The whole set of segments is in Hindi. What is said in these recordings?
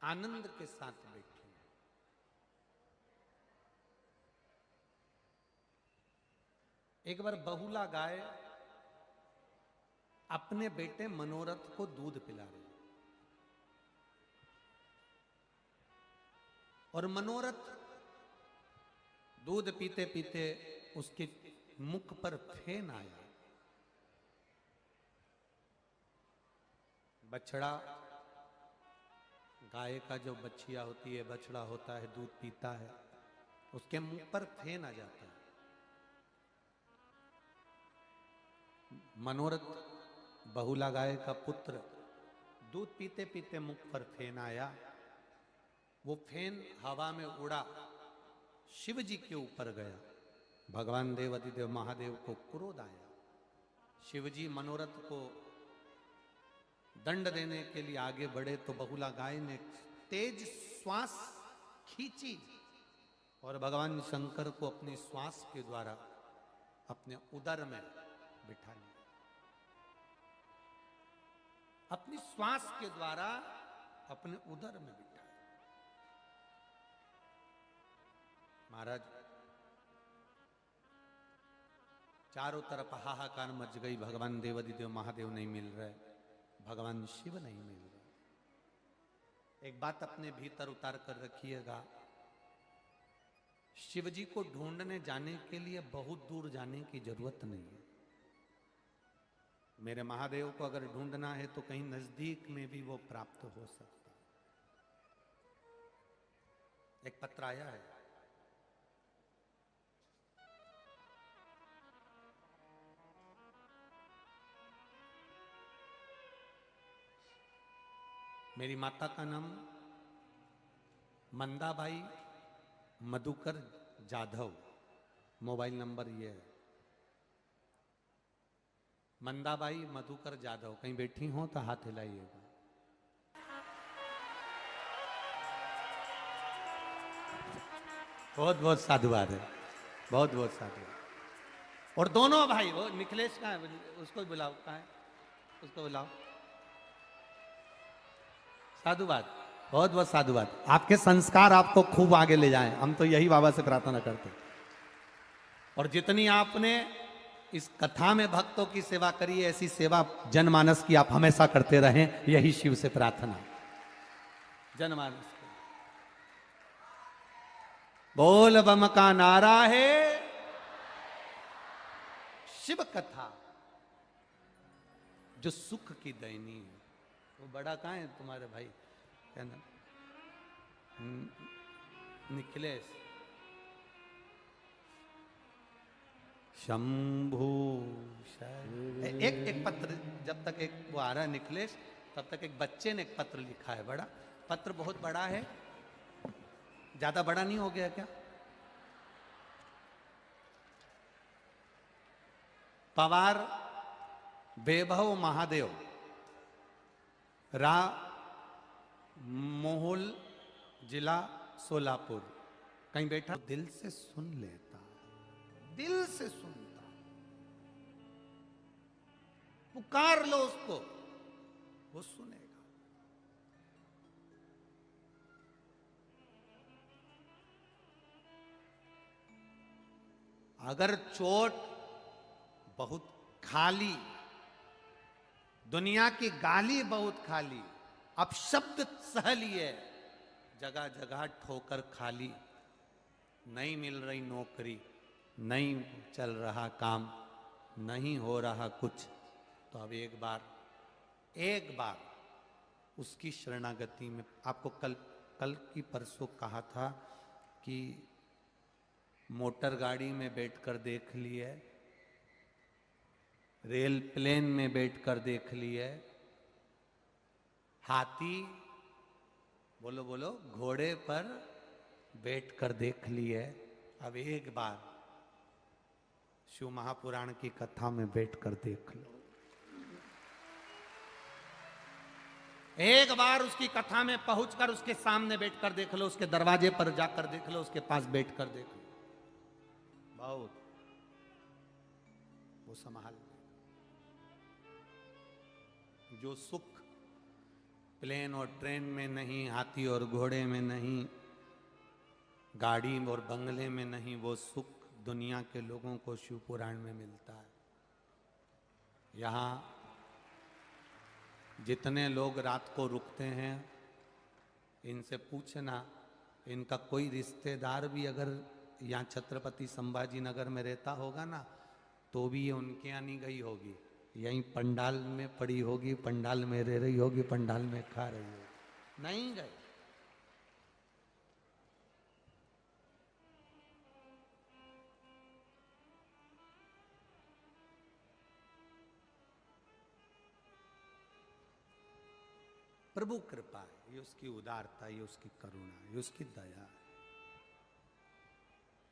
आनंद के साथ बैठी। एक बार बहुला गाय अपने बेटे मनोरथ को दूध पिला रही और मनोरथ दूध पीते पीते उसके मुख पर फेन आया। बछड़ा, गाय का जो बछिया होती है, बछड़ा होता है, दूध पीता है, उसके मुंह पर फेन आ जाता है। मनोरथ बहुला गाय का पुत्र दूध पीते पीते मुख पर फेन आया। वो फेन हवा में उड़ा, शिव जी के ऊपर गया। भगवान देव अधिदेव महादेव को क्रोध आया। शिव जी मनोरथ को दंड देने के लिए आगे बढ़े तो बहुला गाय ने तेज श्वास खींची और भगवान शंकर को अपनी श्वास के द्वारा अपने उदर में बिठा लिया। अपनी श्वास के द्वारा अपने उदर में बिठा। महाराज, चारों तरफ हाहाकार मच गई। भगवान देवाधिदेव महादेव नहीं मिल रहे, भगवान शिव नहीं मिल रहे। एक बात अपने भीतर उतार कर रखिएगा, शिव जी को ढूंढने जाने के लिए बहुत दूर जाने की जरूरत नहीं है। मेरे महादेव को अगर ढूंढना है तो कहीं नजदीक में भी वो प्राप्त हो सकता है। एक पत्र आया है, मेरी माता का नाम मंदाबाई मधुकर जाधव, मोबाइल नंबर ये है, मंदाबाई मधुकर जाधव। कहीं बैठी हो तो हाथ हिलाइएगा। बहुत बहुत साधुवाद है, बहुत बहुत साधुवाद। और दोनों भाई, वो निखिलेश का है, उसको बुलाओ, कहाँ है, उसको बुलाओ। साधुवाद, बहुत बहुत साधुवाद। आपके संस्कार आपको खूब आगे ले जाएं, हम तो यही बाबा से प्रार्थना करते हैं। और जितनी आपने इस कथा में भक्तों की सेवा करी है, ऐसी सेवा जनमानस की आप हमेशा करते रहें, यही शिव से प्रार्थना। जनमानस की बोल बम का नारा है, शिव कथा जो सुख की दैनी है। वो बड़ा कहाँ है तुम्हारे भाई, कहना निखिलेश। शंभू एक पत्र, जब तक एक वो आ रहा है निखिलेश, तब तक एक बच्चे ने एक पत्र लिखा है। बड़ा पत्र, बहुत बड़ा है, ज्यादा बड़ा नहीं हो गया क्या? पवार वैभव महादेव, मोहोल, जिला सोलापुर। कहीं बैठा, दिल से सुन लेता, दिल से सुनता। पुकार लो उसको, वो सुनेगा। अगर चोट बहुत खाली, दुनिया की गाली बहुत खाली, अब शब्द सह लिए, जगह जगह ठोकर खाली, नहीं मिल रही नौकरी, नहीं चल रहा काम, नहीं हो रहा कुछ, तो अब एक बार उसकी शरणागति में। आपको कल की परसों कहा था कि मोटर गाड़ी में बैठकर देख लिए, रेल प्लेन में बैठकर देख लिए, हाथी, बोलो बोलो, घोड़े पर बैठकर देख लिए। अब एक बार शिव महापुराण की कथा में बैठकर देख लो। एक बार उसकी कथा में पहुंचकर उसके सामने बैठकर देख लो, उसके दरवाजे पर जाकर देख लो, उसके पास बैठकर देख लो, बहुत वो संभाल। जो सुख प्लेन और ट्रेन में नहीं, हाथी और घोड़े में नहीं, गाड़ी और बंगले में नहीं, वो सुख दुनिया के लोगों को शिव पुराण में मिलता है। यहाँ जितने लोग रात को रुकते हैं, इनसे पूछना, इनका कोई रिश्तेदार भी अगर यहाँ छत्रपति संभाजी नगर में रहता होगा ना, तो भी ये उनके यहाँ नहीं गई होगी, यहीं पंडाल में पड़ी होगी, पंडाल में रह रही होगी, पंडाल में खा रही होगी, नहीं गए। प्रभु कृपा है, ये उसकी उदारता, ये उसकी करुणा, ये उसकी दया है,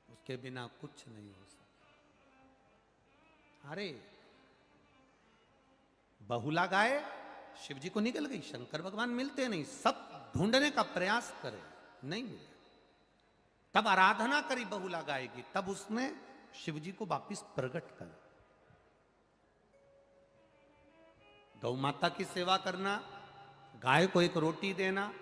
उसके बिना कुछ नहीं हो सकता। अरे बहुला गाय शिव जी को निकल गई, शंकर भगवान मिलते नहीं, सब ढूंढने का प्रयास करे, नहीं मिले। तब आराधना करी बहुला गाय की, तब उसने शिव जी को वापिस प्रकट कर। गौ माता की सेवा करना, गाय को एक रोटी देना,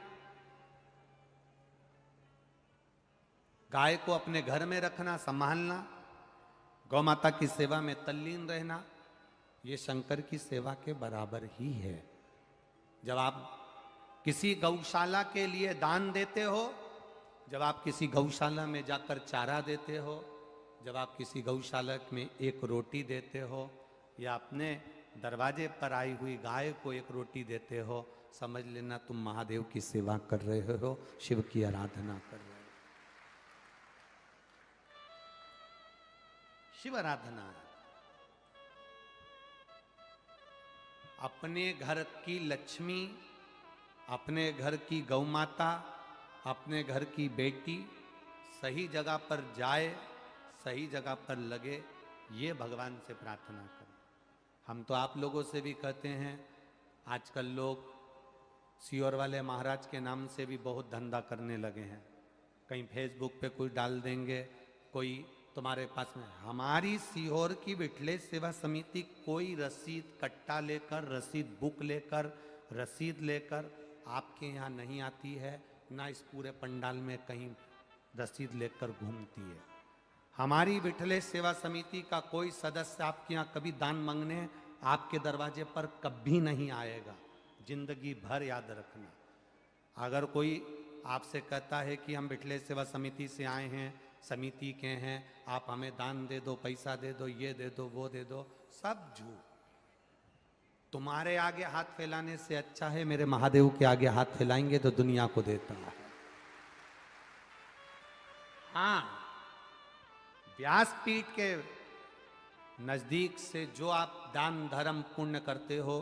गाय को अपने घर में रखना, संभालना, गौ माता की सेवा में तल्लीन रहना, ये शंकर की सेवा के बराबर ही है। जब आप किसी गौशाला के लिए दान देते हो, जब आप किसी गौशाला में जाकर चारा देते हो, जब आप किसी गौशाला में एक रोटी देते हो, या अपने दरवाजे पर आई हुई गाय को एक रोटी देते हो, समझ लेना तुम महादेव की सेवा कर रहे हो, शिव की आराधना कर रहे हो। शिव आराधना है। अपने घर की लक्ष्मी, अपने घर की गौ माता, अपने घर की बेटी सही जगह पर जाए, सही जगह पर लगे, ये भगवान से प्रार्थना करें। हम तो आप लोगों से भी कहते हैं, आजकल लोग सीहोर वाले महाराज के नाम से भी बहुत धंधा करने लगे हैं। कहीं फेसबुक पे कोई डाल देंगे, कोई तुम्हारे पास में। हमारी सीहोर की विठलेश सेवा समिति कोई रसीद कट्टा लेकर, रसीद बुक लेकर, रसीद लेकर आपके यहाँ नहीं आती है, ना इस पूरे पंडाल में कहीं रसीद लेकर घूमती है। हमारी विठलेश सेवा समिति का कोई सदस्य आपके यहाँ कभी दान मांगने आपके दरवाजे पर कभी नहीं आएगा, जिंदगी भर याद रखना। अगर कोई आपसे कहता है कि हम विठलेश सेवा समिति से आए हैं, समिति के हैं, आप हमें दान दे दो, पैसा दे दो, ये दे दो, वो दे दो, सब झूठ। तुम्हारे आगे हाथ फैलाने से अच्छा है मेरे महादेव के आगे हाथ फैलाएंगे तो दुनिया को देता है। हाँ, व्यासपीठ के नजदीक से जो आप दान धर्म पुण्य करते हो,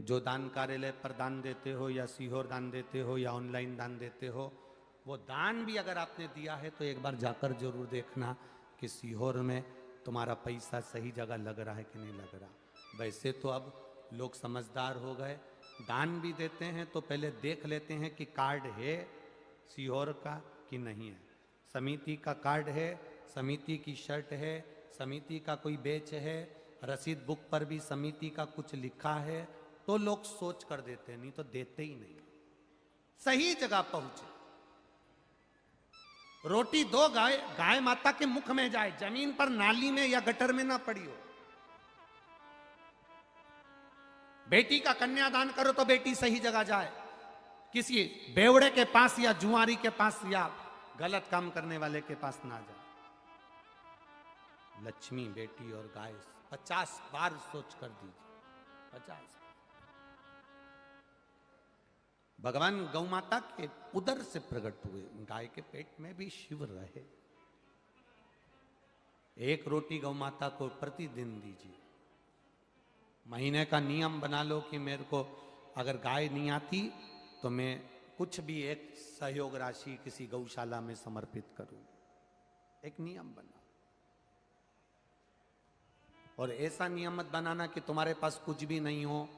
जो दान कार्यालय पर दान देते हो, या सीहोर दान देते हो, या ऑनलाइन दान देते हो, वो दान भी अगर आपने दिया है तो एक बार जाकर जरूर देखना कि सीहोर में तुम्हारा पैसा सही जगह लग रहा है कि नहीं लग रहा। वैसे तो अब लोग समझदार हो गए, दान भी देते हैं तो पहले देख लेते हैं कि कार्ड है सीहोर का कि नहीं है, समिति का कार्ड है, समिति की शर्ट है, समिति का कोई बेच है, रसीद बुक पर भी समिति का कुछ लिखा है, तो लोग सोच कर देते हैं, नहीं तो देते ही नहीं। सही जगह पहुंचे, रोटी दो, गाय माता के मुख में जाए, जमीन पर, नाली में या गटर में ना पड़ी हो। बेटी का कन्यादान करो तो बेटी सही जगह जाए, किसी बेवड़े के पास या जुआरी के पास या गलत काम करने वाले के पास ना जाए। लक्ष्मी, बेटी और गाय 50 बार सोच कर दीजिए, 50। भगवान गौ माता के उदर से प्रकट हुए, गाय के पेट में भी शिव रहे। एक रोटी गौ माता को प्रतिदिन दीजिए। महीने का नियम बना लो कि मेरे को अगर गाय नहीं आती तो मैं कुछ भी एक सहयोग राशि किसी गौशाला में समर्पित करूं। एक नियम बना, और ऐसा नियम मत बनाना कि तुम्हारे पास कुछ भी नहीं हो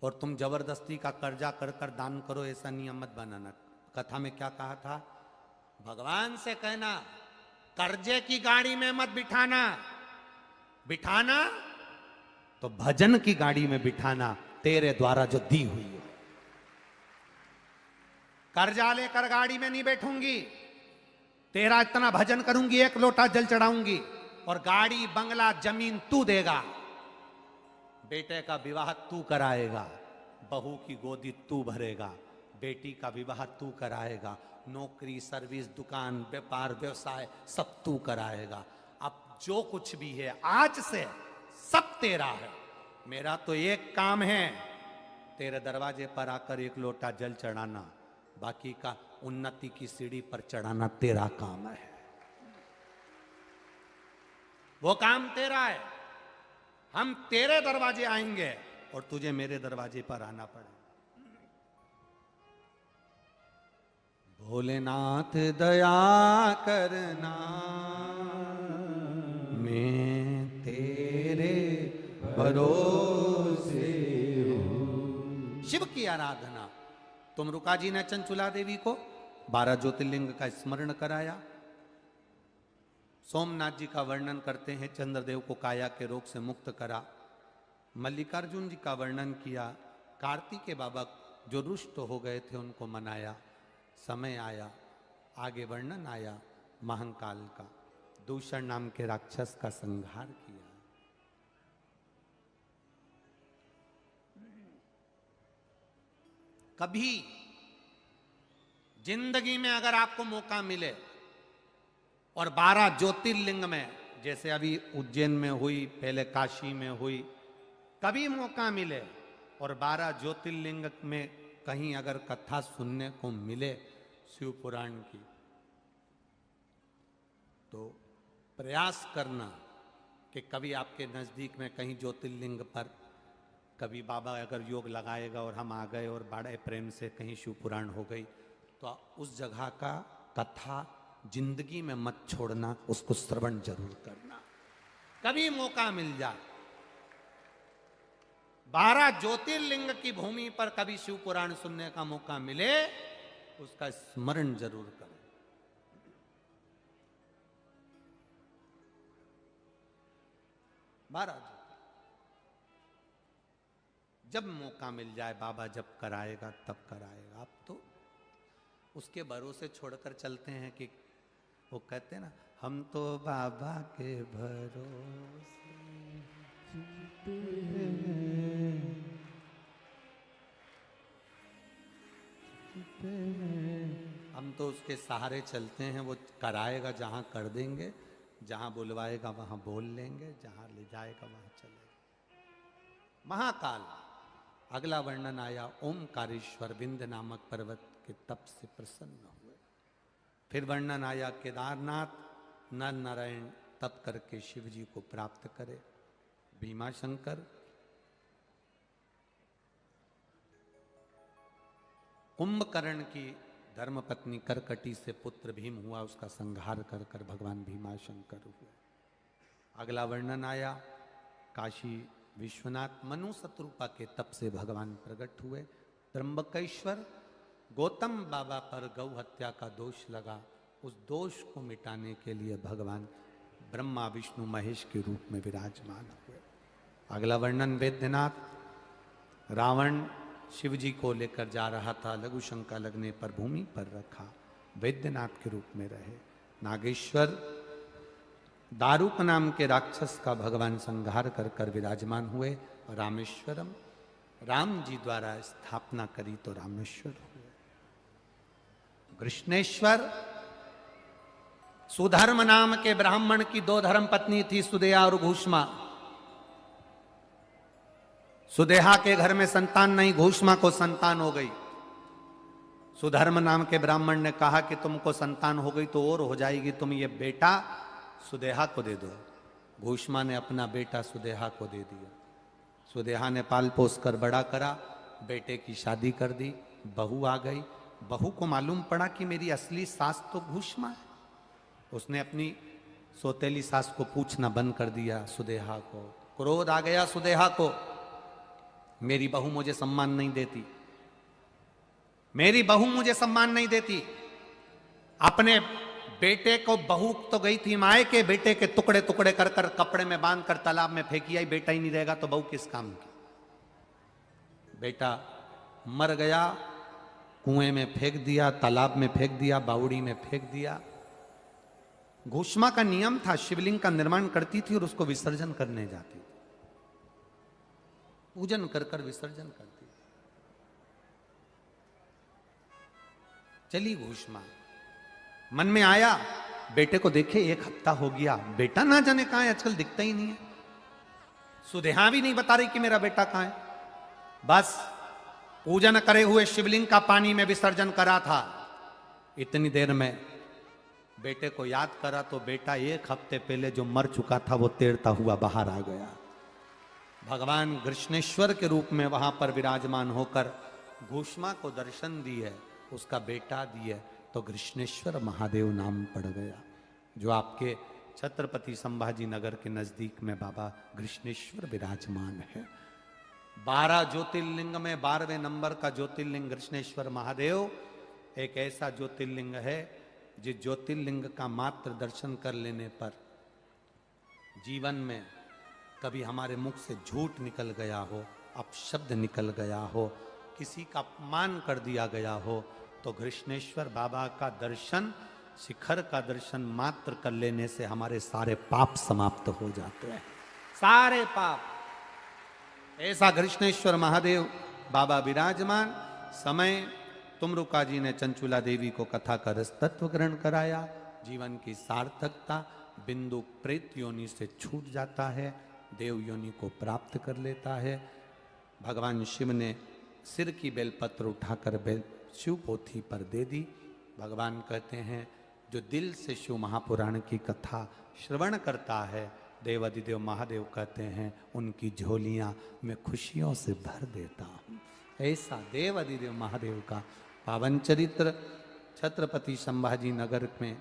और तुम जबरदस्ती का कर्जा कर कर दान करो, ऐसा नियम मत बनाना। कथा में क्या कहा था? भगवान से कहना कर्जे की गाड़ी में मत बिठाना, बिठाना तो भजन की गाड़ी में बिठाना, तेरे द्वारा जो दी हुई हो। कर्जा लेकर गाड़ी में नहीं बैठूंगी, तेरा इतना भजन करूंगी, एक लोटा जल चढ़ाऊंगी, और गाड़ी बंगला जमीन तू देगा, बेटे का विवाह तू कराएगा, बहू की गोदी तू भरेगा, बेटी का विवाह तू कराएगा, नौकरी सर्विस दुकान व्यापार व्यवसाय सब तू कराएगा। अब जो कुछ भी है आज से सब तेरा है। मेरा तो एक काम है, तेरे दरवाजे पर आकर एक लोटा जल चढ़ाना, बाकी का उन्नति की सीढ़ी पर चढ़ाना तेरा काम है, वो काम तेरा है। हम तेरे दरवाजे आएंगे और तुझे मेरे दरवाजे पर आना पड़ेगा। भोलेनाथ दया करना, मैं तेरे भरोसे हूं। शिव की आराधना। तुम रुका जी ने चंचुला देवी को 12 ज्योतिर्लिंग का स्मरण कराया। सोमनाथ जी का वर्णन करते हैं, चंद्रदेव को काया के रोग से मुक्त करा। मल्लिकार्जुन जी का वर्णन किया, कार्तिकेय बाबा जो रुष्ट हो गए थे उनको मनाया। समय आया, आगे वर्णन आया महंकाल का, दूषण नाम के राक्षस का संहार किया। कभी जिंदगी में अगर आपको मौका मिले और 12 ज्योतिर्लिंग में, जैसे अभी उज्जैन में हुई, पहले काशी में हुई, कभी मौका मिले और 12 ज्योतिर्लिंग में कहीं अगर कथा सुनने को मिले शिव पुराण की, तो प्रयास करना कि कभी आपके नजदीक में कहीं ज्योतिर्लिंग पर कभी बाबा अगर योग लगाएगा और हम आ गए और बड़े प्रेम से कहीं शिव पुराण हो गई, तो उस जगह का कथा जिंदगी में मत छोड़ना, उसको श्रवण जरूर करना। कभी मौका मिल जाए 12 ज्योतिर्लिंग की भूमि पर कभी शिव पुराण सुनने का मौका मिले, उसका स्मरण जरूर करें। महाराज जब मौका मिल जाए, बाबा जब कराएगा तब कराएगा। आप तो उसके भरोसे छोड़कर चलते हैं कि वो कहते हैं ना, हम तो बाबा के भरोसे हम तो उसके सहारे चलते हैं। वो कराएगा, जहां कर देंगे, जहां बुलवाएगा वहां बोल लेंगे, जहां ले जाएगा वहां चलेगा। महाकाल अगला वर्णन आया, ओमकारेश्वर विंध्य नामक पर्वत के तप से प्रसन्न हुए। फिर वर्णन आया, केदारनाथ नर नारायण तप करके शिव जी को प्राप्त करे। भीमाशंकर, कुंभकर्ण की धर्मपत्नी करकटी से पुत्र भीम हुआ, उसका संहार कर कर भगवान भीमाशंकर हुए। अगला वर्णन आया, काशी विश्वनाथ मनु शत्रुपा के तप से भगवान प्रकट हुए। त्र्यंबकेश्वर गौतम बाबा पर गौ हत्या का दोष लगा, उस दोष को मिटाने के लिए भगवान ब्रह्मा विष्णु महेश के रूप में विराजमान हुए। अगला वर्णन वैद्यनाथ, रावण शिव जी को लेकर जा रहा था, लघु शंका लगने पर भूमि पर रखा, वैद्यनाथ के रूप में रहे। नागेश्वर दारूक नाम के राक्षस का भगवान संहार कर कर विराजमान हुए। रामेश्वरम, राम जी द्वारा स्थापना करी तो रामेश्वर हुए। कृष्णेश्वर, सुधर्म नाम के ब्राह्मण की 2 धर्म पत्नी थी, सुदेहा और घूष्मा। सुदेहा के घर में संतान नहीं, घूष्मा को संतान हो गई। सुधर्म नाम के ब्राह्मण ने कहा कि तुमको संतान हो गई तो और हो जाएगी, तुम ये बेटा सुदेहा को दे दो। घूष्मा ने अपना बेटा सुदेहा को दे दिया। सुदेहा ने पाल पोस कर बड़ा करा, बेटे की शादी कर दी, बहू आ गई। बहू को मालूम पड़ा कि मेरी असली सास तो घूष्मा है। उसने अपनी सौतेली सास को पूछना बंद कर दिया सुदेहा को। क्रोध आ गया सुदेहा को, मेरी बहू मुझे सम्मान नहीं देती, मेरी बहू मुझे सम्मान नहीं देती। अपने बेटे को, बहू तो गई थी माए के, बेटे के टुकड़े टुकड़े कर कर कपड़े में बांध कर तालाब में फेंकी आई। बेटा ही नहीं रहेगा तो बहू किस काम की। बेटा मर गया, कुएं में फेंक दिया, तालाब में फेंक दिया, बावड़ी में फेंक दिया। घोषमा का नियम था, शिवलिंग का निर्माण करती थी और उसको विसर्जन करने जाती थी, पूजन कर कर विसर्जन करती थी। चली घोषमा, मन में आया बेटे को देखे, 1 हफ्ता हो गया, बेटा ना जाने कहां है, आजकल दिखता ही नहीं है। सुदेहा भी नहीं बता रही कि मेरा बेटा कहां है। बस पूजन करे हुए शिवलिंग का पानी में विसर्जन करा था। इतनी देर में बेटे को याद करा तो बेटा 1 हफ्ते पहले जो मर चुका था वो तैरता हुआ बाहर आ गया। भगवान कृष्णेश्वर के रूप में वहां पर विराजमान होकर घोषमा को दर्शन दिए, उसका बेटा दिए, तो कृष्णेश्वर महादेव नाम पड़ गया, जो आपके छत्रपति संभाजी नगर के नजदीक में बाबा कृष्णेश्वर विराजमान है। 12 ज्योतिर्लिंग में 12वें नंबर का ज्योतिर्लिंग कृष्णेश्वर महादेव एक ऐसा ज्योतिर्लिंग है जिस ज्योतिर्लिंग का मात्र दर्शन कर लेने पर जीवन में कभी हमारे मुख से झूठ निकल गया हो, अपशब्द निकल गया हो, किसी का अपमान कर दिया गया हो, तो कृष्णेश्वर बाबा का दर्शन, शिखर का दर्शन मात्र कर लेने से हमारे सारे पाप समाप्त हो जाते हैं, सारे पाप। ऐसा कृष्णेश्वर महादेव बाबा विराजमान। समय तुमरुका जी ने चंचुला देवी को कथा का रस तत्व ग्रहण कराया। जीवन की सार्थकता बिंदु प्रेत योनि से छूट जाता है, देव योनि को प्राप्त कर लेता है। भगवान शिव ने सिर की बेलपत्र उठाकर शिव पोथी पर दे दी। भगवान कहते हैं जो दिल से शिव महापुराण की कथा श्रवण करता है, देवाधिदेव महादेव कहते हैं उनकी झोलियां मैं खुशियों से भर देता हूँ। ऐसा देवाधिदेव महादेव का पावन चरित्र छत्रपति संभाजी नगर में